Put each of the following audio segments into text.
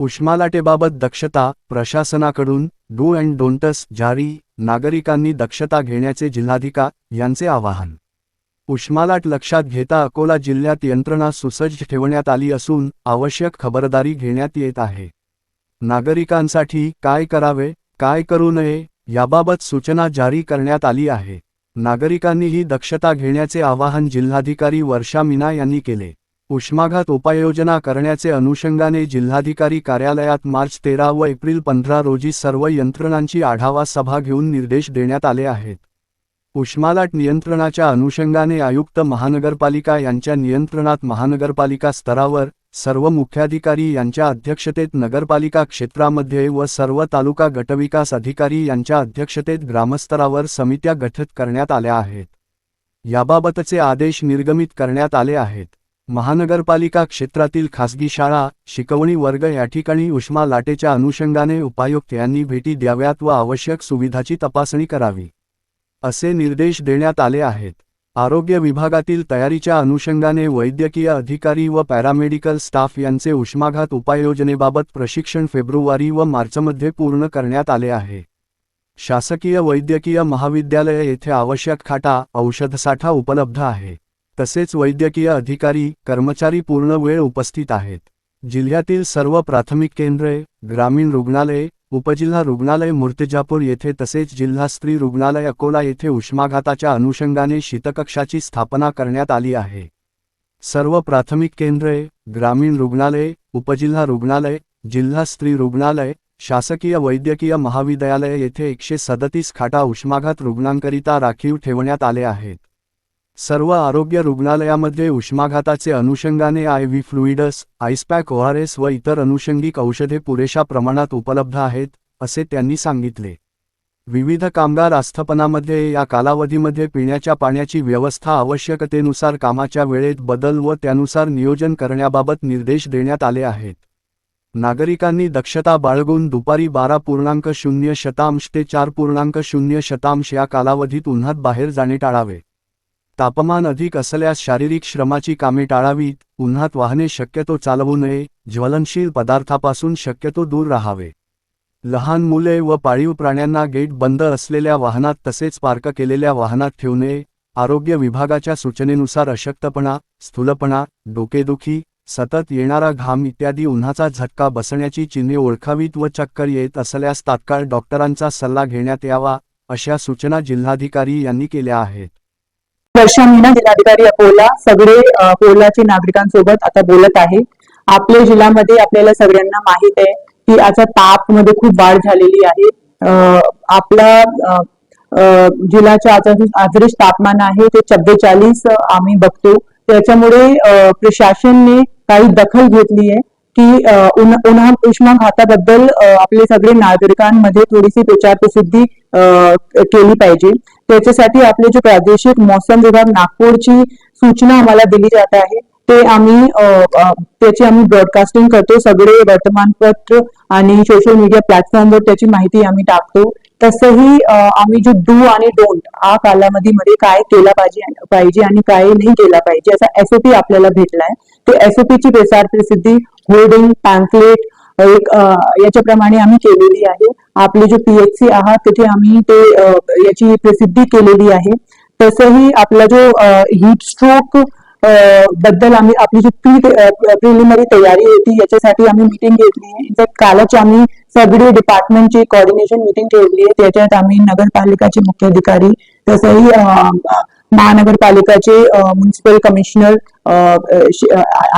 उष्मालाटेबाबत दक्षता प्रशासनाकडून do and don'ts जारी, नागरिकांनी दक्षता घेण्याचे जिल्हाधिकारी यांचे आवाहन। उष्मालाट लक्षात घेता अकोला जिल्ह्यात यंत्रणा सुसज्ज ठेवण्यात आली असून आवश्यक खबरदारी घेण्यात येत आहे। नागरिकांसाठी काय करावे काय करू नये याबाबत सूचना जारी करण्यात आली आहे। नागरिकांनीही दक्षता घेण्याचे आवाहन जिल्हाधिकारी वर्षा मीना यांनी केले। उष्माघात उपाययोजना करण्याचे अनुषंगाने जिल्हाधिकारी कार्यालयात मार्च 13 व एप्रिल 15 रोजी सर्व यंत्रणांची आढावा सभा घेऊन निर्देश देण्यात आले आहेत। उष्मालाट नियंत्रणाच्या अनुषंगाने आयुक्त महानगरपालिका यांच्या नियंत्रणात महानगरपालिका स्तरावर सर्व मुख्याधिकारी यांच्या अध्यक्षतेत नगरपालिका क्षेत्रामध्ये व सर्व तालुका गटविकास अधिकारी यांच्या अध्यक्षतेत ग्रामस्तरावर समित्या गठीत करण्यात आल्या आहेत। याबाबतचे आदेश निर्गमित करण्यात आले आहेत। महानगरपालिका क्षेत्रातील खासगी शाळा शिकवणी वर्ग या ठिकाणी उष्मा लाटेच्या अनुषंगाने उपायुक्त यांनी भेटी द्याव्यात व आवश्यक सुविधाची तपासणी करावी असे निर्देश देण्यात आले आहेत। आरोग्य विभागातील तयारीच्या अनुषंगाने वैद्यकीय अधिकारी व पॅरामेडिकल स्टाफ यांचे उष्माघात उपाययोजनेबाबत प्रशिक्षण फेब्रुवारी व मार्चमध्ये पूर्ण करण्यात आले आहे। शासकीय वैद्यकीय महाविद्यालय येथे आवश्यक खाटा औषधसाठा उपलब्ध आहे। तसेच वैद्यकीय अधिकारी कर्मचारी पूर्ण वेळ उपस्थित आहेत। जिल्ह्यातील सर्व प्राथमिक केंद्रे ग्रामीण रुग्णालये उपजिल्हा रुग्णालय मूर्तिजापूर येथे तसेच जिल्हा स्त्री रुग्णालय अकोला येथे उष्माघाताच्या अनुषंगाने शीतकक्षाची स्थापना करण्यात आली आहे। सर्व प्राथमिक केंद्रे ग्रामीण रुग्णालये उपजिल्हा रुग्णालय जिल्हा स्त्री रुग्णालय शासकीय वैद्यकीय महाविद्यालय येथे 137 खाटा उष्माघात रुग्णांकरिता राखीव ठेवण्यात आले आहेत। सर्व आरोग्य रुग्णालयामध्ये उष्माघाताचे अनुषंगाने IV फ्लुइड्स आईसपॅक ORS व इतर अनुषंगिक औषधे पुरेशा प्रमाणात उपलब्ध आहेत असे त्यांनी सांगितले। विविध कामगार आस्थापनामध्ये या कालावधीमध्ये पिण्याच्या पाण्याची व्यवस्था आवश्यकतेनुसार कामाच्या वेळेत बदल व त्यानुसार नियोजन करण्याबाबत निर्देश देण्यात आले आहेत। नागरिकांनी दक्षता बाळगून दुपारी 12.0 ते 4.0 या कालावधीत उन्हात बाहेर जाणे टाळावे। तापमान अधिक असल्यास शारीरिक श्रमाची कामे टाळावीत। उन्हात वाहने शक्यतो चालवू नये। ज्वलनशील पदार्थापासून शक्यतो दूर राहावे। लहान मुले व पाळीव प्राण्यांना गेट बंद असलेल्या वाहनात तसेच पार्क केलेल्या वाहनात ठेवू नये। आरोग्य विभागाच्या सूचनेनुसार अशक्तपणा स्थूलपणा डोकेदुखी सतत येणारा घाम इत्यादी उन्हाचा झटका बसण्याची चिन्हे ओळखावीत व चक्कर येत असल्यास तात्काळ डॉक्टरांचा सल्ला घेण्यात यावा अशा सूचना जिल्हाधिकारी यांनी केल्या आहेत। वर्षा मीना जिल्हाधिकारी अकोला सगळे अकोलाच्या नागरिकांसोबत आता बोलत आहे। आपल्या जिल्ह्यामध्ये आपल्याला सगळ्यांना माहित आहे की आता ताप मध्ये खूप वाढ झालेली आहे। आपला जिल्ह्याच्या ॲव्हरेज तापमान आहे ते 44 आम्ही बघतो। त्याच्यामुळे प्रशासनाने काही दखल घेतली आहे की उष्माघाताबद्दल आपले सगळे नागरिकांमध्ये थोडीशी प्रचार प्रसिद्धी केली पाहिजे। त्याच्यासाठी आपले जो प्रादेशिक मौसम विभाग नागपूरची सूचना आम्हाला दिली जात आहे ते त्याची आम्ही ब्रॉडकास्टिंग करतो। सगळे वर्तमानपत्र आणि सोशल मीडिया प्लॅटफॉर्मवर त्याची माहिती आम्ही टाकतो। तसंही आम्ही जो डू आणि डोंट हा कालावधीमध्ये काय केला पाहिजे आणि काय नाही केला पाहिजे असा SOP आपल्याला भेटलाय। ते SOP ची प्रसार प्रसिद्धी होर्डिंग पॅम्फलेट याच्याप्रमाणे आम्ही केलेली आहे। आपले जो PHC आहात तिथे आम्ही ते याची प्रसिद्धी केलेली आहे। तसंही आपला जो हीट स्ट्रोक बद्दल आम्ही आपली जी प्रिलिमिनरी तयारी होती याच्यासाठी आम्ही मीटिंग घेतली आहे। इनफॅक्ट कालच आम्ही सगळे डिपार्टमेंटची कोऑर्डिनेशन मीटिंग ठेवली आहे। त्याच्यात आम्ही नगरपालिकाचे मुख्याधिकारी तसंही महानगरपालिकाचे म्युनिसिपल कमिशनर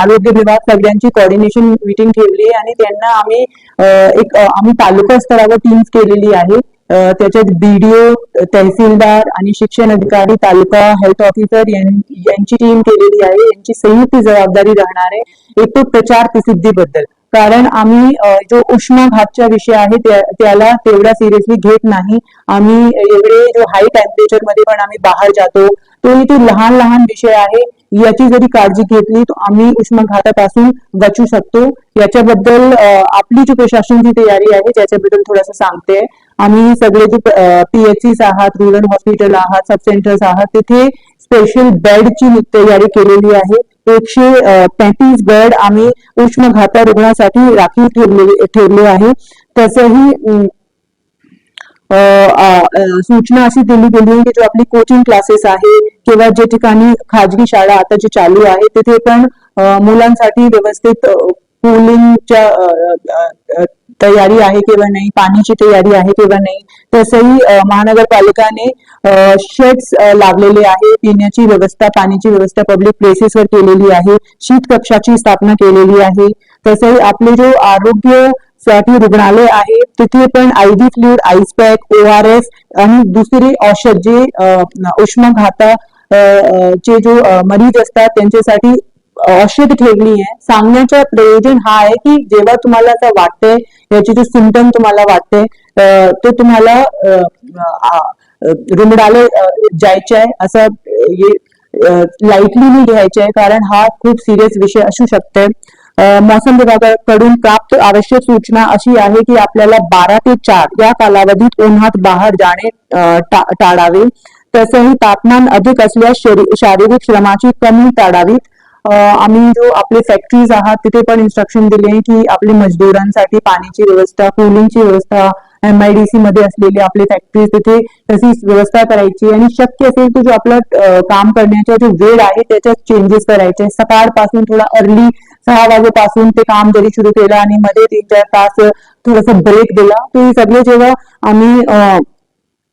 आरोग्य विभाग सगळ्यांची कोऑर्डिनेशन मीटिंग ठेवली आहे आणि त्यांना आम्ही तालुका स्तरावर टीम्स केलेली आहे। त्याच्यात BDO तहसीलदार आणि शिक्षण अधिकारी तालुका हेल्थ ऑफिसर यांची टीम केलेली आहे। यांची संयुक्त जबाबदारी राहणार आहे एक तो प्रचार प्रसिद्धीबद्दल। कारण आम्ही जो उष्माघातचा विषय आहे त्याला तेवढा सिरियसली घेत नाही। आम्ही एवढे जो हाय टेम्परेचर मध्ये पण आम्ही बाहेर जातो तो लहान लहान विषय आहे। याची जरी काळजी घेतली तर आम्ही उष्माघातापासून वाचू शकतो। याच्याबद्दल आपली जी प्रशासनाची तयारी आहे त्याच्याबद्दल थोडंसं सांगते। आम्ही सगळे जे PHCs आहात रुरल हॉस्पिटल आहात सब सेंटर्स आहात तिथे स्पेशल बेडची तयारी केलेली आहे। 135 बेड आम्ही उष्माघाता रुग्णासाठी राखीव ठेवले आहे. तसंही सूचना अशी दिली गेली आहे की जो आपली कोचिंग क्लासेस आहे किंवा जे ठिकाणी खाजगी शाळा आता जे चालू आहे तिथे पण मुलांसाठी व्यवस्थित कूलिंगच्या तयारी आहे किंवा नाही, पाण्याची तयारी आहे किंवा नाही. तसंही महानगरपालिकाने शेड्स लावलेले आहे, पिण्याची व्यवस्था, पाण्याची व्यवस्था पब्लिक प्लेसेसवर केलेली आहे, शीत कक्षाची स्थापना केलेली आहे. तसंही आपले जो आरोग्य साठी रुग्णालय आहे तिथे पण IV fluid, ice pack, ORS आणि दुसरी औषध जे उष्माघाता चे जो मरीज असतात त्यांच्यासाठी औषध ठेवली आहे. सांगण्याचा प्रयोजन हा आहे की जेव्हा तुम्हाला असं वाटतंय, याचे जे सिम्पटम तुम्हाला वाटते ते तुम्हाला रुग्णालय जायचं आहे, असं लाईटली नाही घ्यायचं आहे, कारण हा खूप सिरियस विषय असू शकते. मौसम विभागाकडून प्राप्त आवश्यक सूचना अशी आहे की आपल्याला 12 ते 4 या कालावधीत उन्हात बाहेर जाणे टाळावे. तसंही तापमान अधिक असल्यास शारीरिक श्रमाची कमी टाळावीत. आम्ही जो आपले फॅक्टरीज आहात तिथे पण इन्स्ट्रक्शन दिले आहे की आपल्या मजदूरांसाठी पाण्याची व्यवस्था, कूलिंगची व्यवस्था, MIDC मध्ये असलेले आपले फॅक्टरीज तिथे तशी व्यवस्था करायची आणि शक्य असेल तर जो आपला काम करण्याचा जो वेळ आहे त्याच्यात चेंजेस करायचे. सकाळपासून थोडा अर्ली 6 वाजेपासून ते काम जरी सुरू केलं आणि मध्ये 3-4 तास थोडासा ब्रेक दिला, तर हे सगळे जेव्हा आम्ही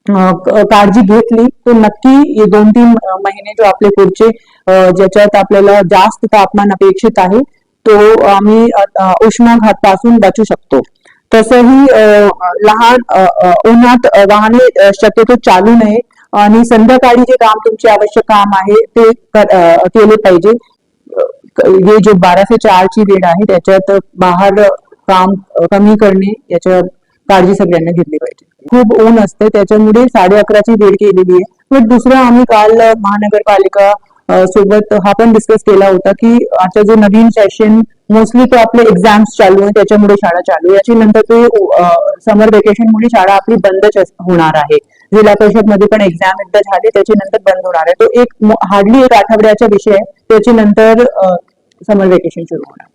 काळजी घेतली तर नक्की हे 2-3 महिने जो आपले पुढचे ज्याच्यात आपल्याला जास्त तापमान अपेक्षित आहे तो आम्ही उष्माघात पासून बचू शकतो. तसंही लहान उन्हात वाहने शक्यतो चालू नये आणि संध्याकाळी जे काम तुमचे आवश्यक काम आहे ते केले पाहिजे. हे जो 12 ते 4 ची वेळ आहे त्याच्यात बाहेर काम कमी करणे याच्या काळजी सगळ्यांना घेतली पाहिजे. खूप ऊन असते त्याच्यामुळे 11:30 ची वेळ केलेली आहे. पण दुसरं आम्ही काल महानगरपालिका सोबत हा पण डिस्कस केला होता की आता जो नवीन सेशन मोस्टली तो आपले एक्झाम्स चालू आहे त्याच्यामुळे शाळा चालू आहे, याची नंतर ते समर वेकेशनमुळे शाळा आपली बंदच होणार आहे. जिल्हा परिषद मध्ये पण एक्झाम एकदा झाले त्याची नंतर बंद होणार आहे. तो हार्डली 1 आठवड्याचा विषय आहे, त्याची नंतर समर वेकेशन सुरू होणार.